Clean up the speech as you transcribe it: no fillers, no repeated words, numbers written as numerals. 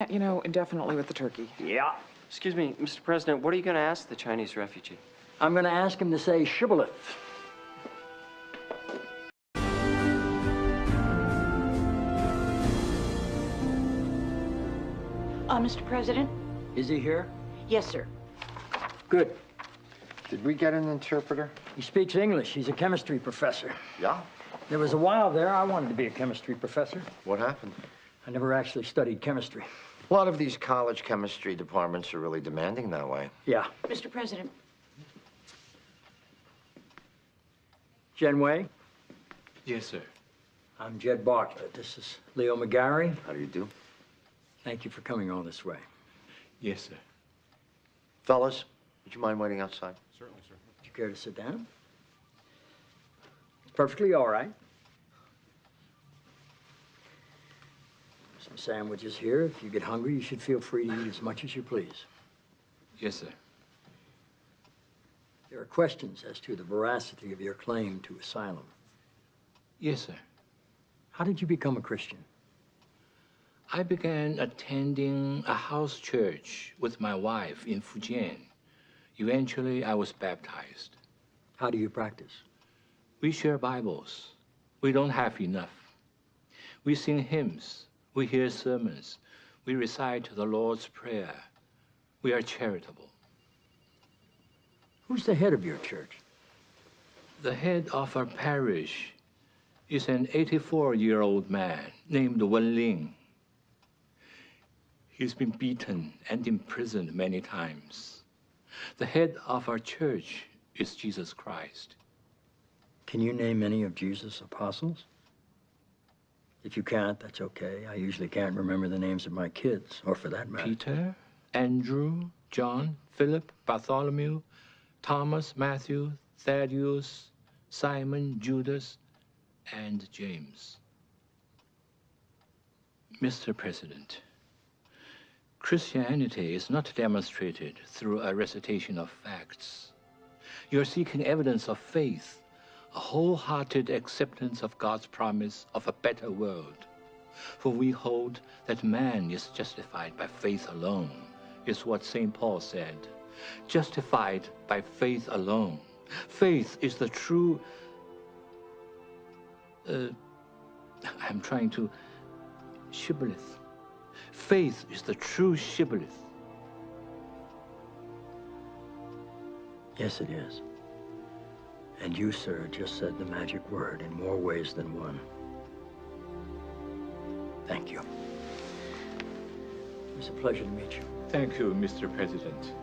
you know, indefinitely with the turkey. Yeah. Excuse me, Mr. President, what are you going to ask the Chinese refugee? I'm going to ask him to say shibboleth. Mr. President? Is he here? Yes, sir. Good. Did we get an interpreter? He speaks English. He's a chemistry professor. Yeah? There was a while there I wanted to be a chemistry professor. What happened? I never actually studied chemistry. A lot of these college chemistry departments are really demanding that way. Yeah. Mr. President. Genway? Yes, sir. I'm Jed Bartlett. This is Leo McGarry. How do you do? Thank you for coming all this way. Yes, sir. Fellas, would you mind waiting outside? Certainly, sir. Would you care to sit down? It's perfectly all right. Some sandwiches here. If you get hungry, you should feel free to eat as much as you please. Yes, sir. There are questions as to the veracity of your claim to asylum. Yes, sir. How did you become a Christian? I began attending a house church with my wife in Fujian. Eventually, I was baptized. How do you practice? We share Bibles. We don't have enough. We sing hymns. We hear sermons. We recite the Lord's Prayer. We are charitable. Who's the head of your church? The head of our parish is an 84-year-old man named Wen Ling. He's been beaten and imprisoned many times. The head of our church is Jesus Christ. Can you name any of Jesus' apostles? If you can't, that's okay. I usually can't remember the names of my kids, or for that matter. Peter, Andrew, John, Philip, Bartholomew, Thomas, Matthew, Thaddeus, Simon, Judas, and James. Mr. President, Christianity is not demonstrated through a recitation of facts. You're seeking evidence of faith, a wholehearted acceptance of God's promise of a better world. For we hold that man is justified by faith alone, is what St. Paul said. Justified by faith alone. Faith is the true... I'm trying to... shibboleth. Faith is the true shibboleth. Yes, it is. And you, sir, just said the magic word in more ways than one. Thank you. It was a pleasure to meet you. Thank you, Mr. President.